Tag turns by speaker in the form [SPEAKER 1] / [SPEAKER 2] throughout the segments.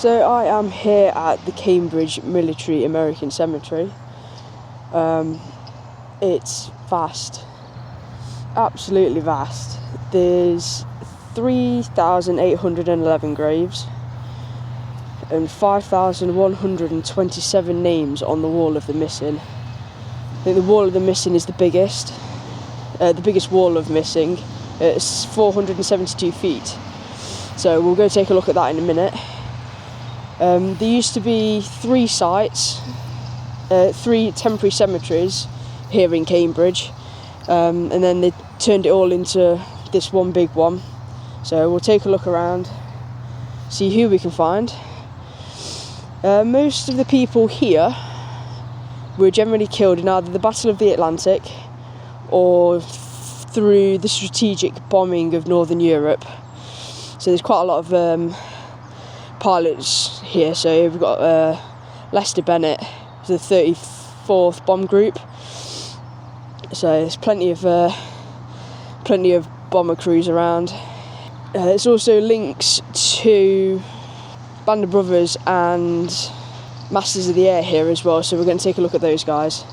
[SPEAKER 1] So I am here at the Cambridge Military American Cemetery. It's vast, absolutely vast. There's 3,811 graves and 5,127 names on the Wall of the Missing. I think the Wall of the Missing is the biggest wall of missing. It's 472 feet. So we'll go take a look at that in a minute. There used to be three sites, three temporary cemeteries here in Cambridge, and then they turned it all into this one big one. So we'll take a look around, see who we can find. Most of the people here were generally killed in either the Battle of the Atlantic or through the strategic bombing of Northern Europe. So there's quite a lot of pilots here. So we've got Lester Bennett, the 34th Bomb Group. So there's plenty of bomber crews around. There's also links to Band of Brothers and Masters of the Air here as well. So we're going to take a look at those guys.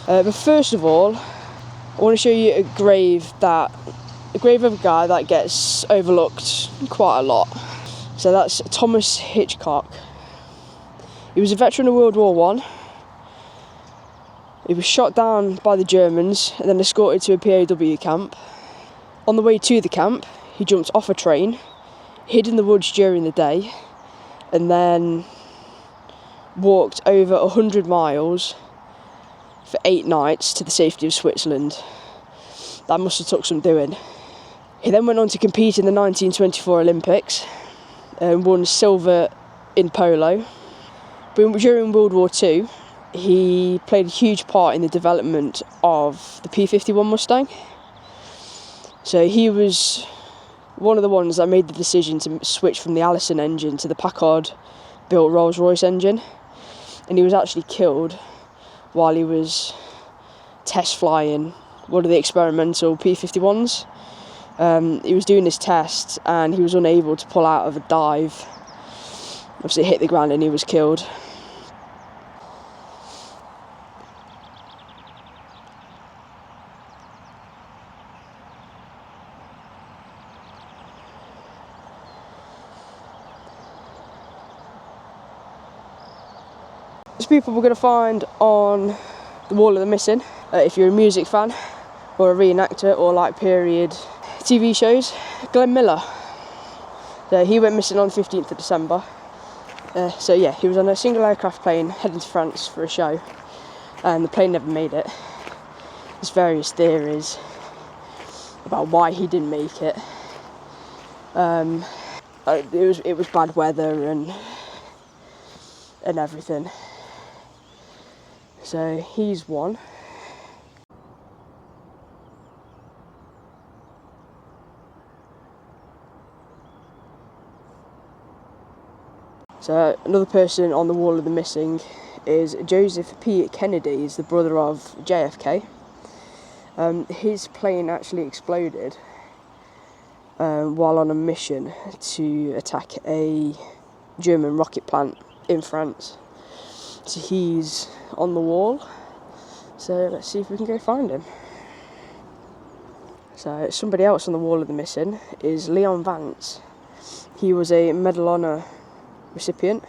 [SPEAKER 1] But first of all, I want to show you a grave of a guy that gets overlooked quite a lot. So that's Thomas Hitchcock. He was a veteran of World War I. He was shot down by the Germans and then escorted to a POW camp. On the way to the camp, he jumped off a train, hid in the woods during the day, and then walked over 100 miles for 8 nights to the safety of Switzerland. That must have took some doing. He then went on to compete in the 1924 Olympics and won silver in polo. But during World War II, he played a huge part in the development of the P-51 Mustang. So he was one of the ones that made the decision to switch from the Allison engine to the Packard-built Rolls-Royce engine. And he was actually killed while he was test flying one of the experimental P-51s. He was doing his test and he was unable to pull out of a dive. Obviously it hit the ground and he was killed. There's people we're going to find on the Wall of the Missing. If you're a music fan or a reenactor or like period TV shows, Glenn Miller. He went missing on the 15th of December. So yeah, he was on a single aircraft plane heading to France for a show, and the plane never made it. There's various theories about why he didn't make it. It was bad weather and everything. So he's one. So another person on the Wall of the Missing is Joseph P. Kennedy. He's the brother of JFK. His plane actually exploded while on a mission to attack a German rocket plant in France. So he's on the wall. So let's see if we can go find him. So somebody else on the Wall of the Missing is Leon Vance. He was a Medal of Honor recipient.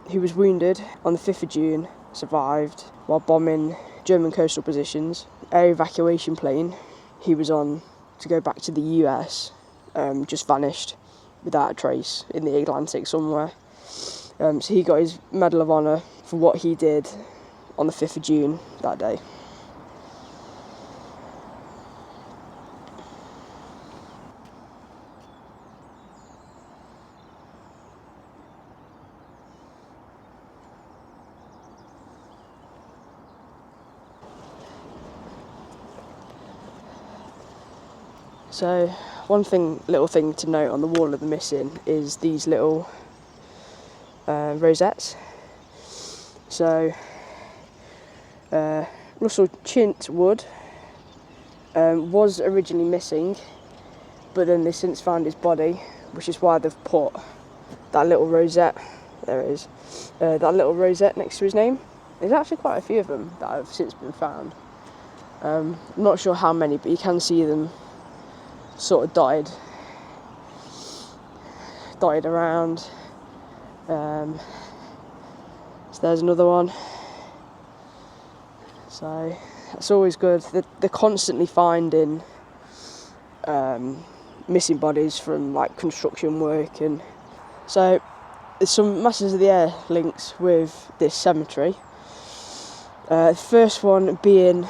[SPEAKER 1] He was wounded on the 5th of June, survived while bombing German coastal positions. Air evacuation plane he was on to go back to the US just vanished without a trace in the Atlantic somewhere. So he got his Medal of Honor for what he did on the 5th of June that day. So one little thing to note on the Wall of the Missing is these little rosettes. So Russell Chintwood was originally missing, but then they since found his body, which is why they've put that little rosette. There it is. That little rosette next to his name. There's actually quite a few of them that have since been found. I'm not sure how many, but you can see them sort of dotted around. So there's another one. So that's always good. They're constantly finding missing bodies from like construction work, and so there's some Masters of the Air links with this cemetery. The first one being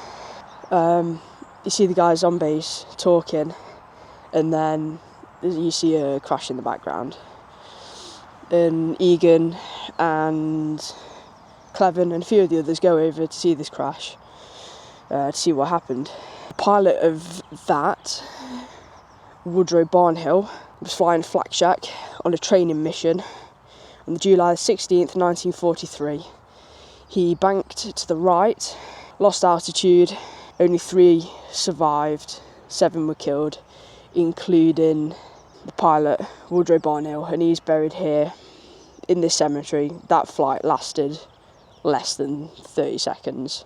[SPEAKER 1] you see the guys on base talking, and then you see a crash in the background, and Egan and Cleven and a few of the others go over to see this crash, to see what happened. The pilot of that, Woodrow Barnhill, was flying Flak Shack on a training mission on July 16th, 1943. He banked to the right, lost altitude, only 3 survived, 7 were killed, including the pilot, Woodrow Barnhill, and he's buried here in this cemetery. That flight lasted less than 30 seconds.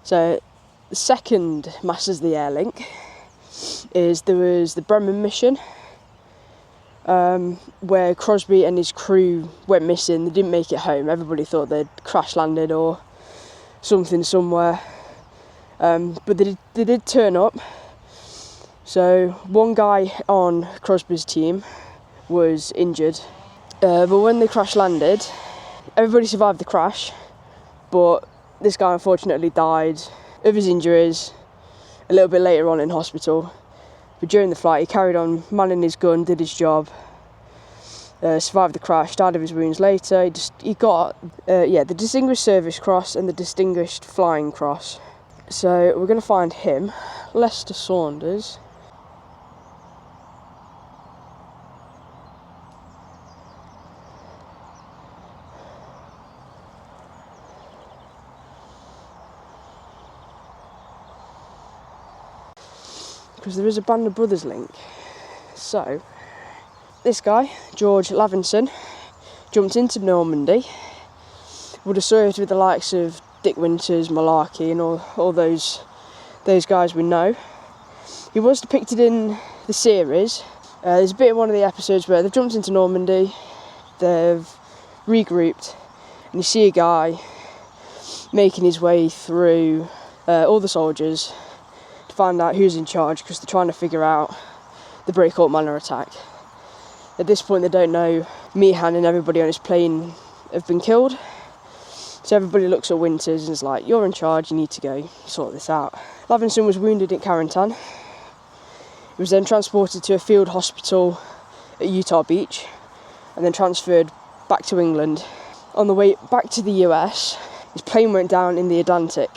[SPEAKER 1] So the second Masters of the Air link is there was the Bremen mission, where Crosby and his crew went missing. They didn't make it home. Everybody thought they'd crash landed or something somewhere, but they did turn up. So one guy on Crosby's team was injured, but when they crash landed, everybody survived the crash, but this guy unfortunately died of his injuries a little bit later on in hospital. But during the flight he carried on manning his gun, did his job, survived the crash, died of his wounds later. He got the Distinguished Service Cross and the Distinguished Flying Cross. So we're going to find him, Lester Saunders. Because there is a Band of Brothers link. So, this guy, George Lavinson, jumped into Normandy, would have served with the likes of Dick Winters, Malarkey, and all those guys we know. He was depicted in the series. There's a bit in one of the episodes where they've jumped into Normandy, they've regrouped, and you see a guy making his way through all the soldiers, find out who's in charge, because they're trying to figure out the Breakout Manor attack. At this point they don't know Meehan and everybody on his plane have been killed, so everybody looks at Winters and is like, you're in charge, you need to go sort this out. Lavinson was wounded at Carentan. He was then transported to a field hospital at Utah Beach and then transferred back to England. On the way back to the US, his plane went down in the Atlantic.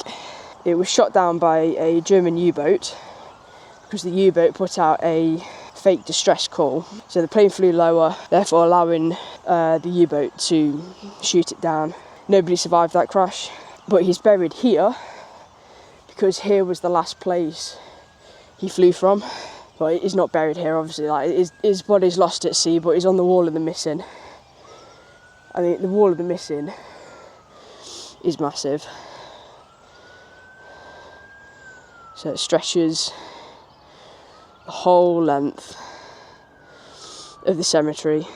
[SPEAKER 1] It was shot down by a German U-boat because the U-boat put out a fake distress call. So the plane flew lower, therefore allowing the U-boat to shoot it down. Nobody survived that crash, but he's buried here because here was the last place he flew from. But he's not buried here, obviously. Like his body's lost at sea, but he's on the Wall of the Missing. I mean, the Wall of the Missing is massive. So it stretches the whole length of the cemetery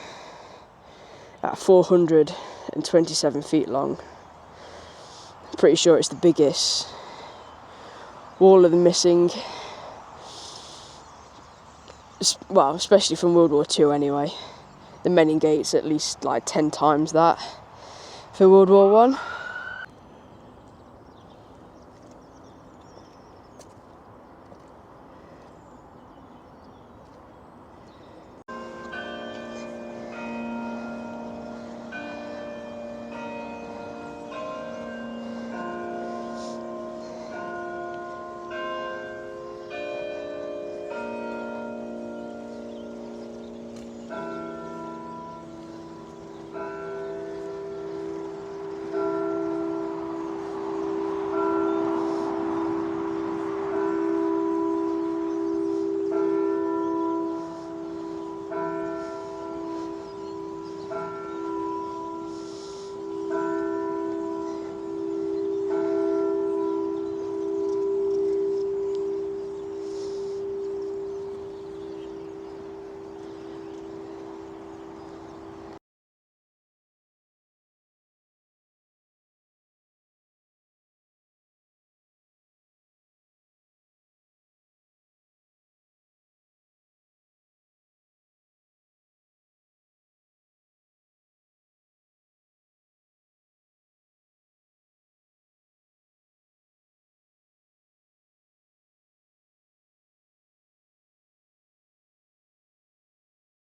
[SPEAKER 1] at 427 feet long. I'm pretty sure it's the biggest Wall of the Missing, well, especially from World War II anyway. The Menin Gate's at least like 10 times that for World War I.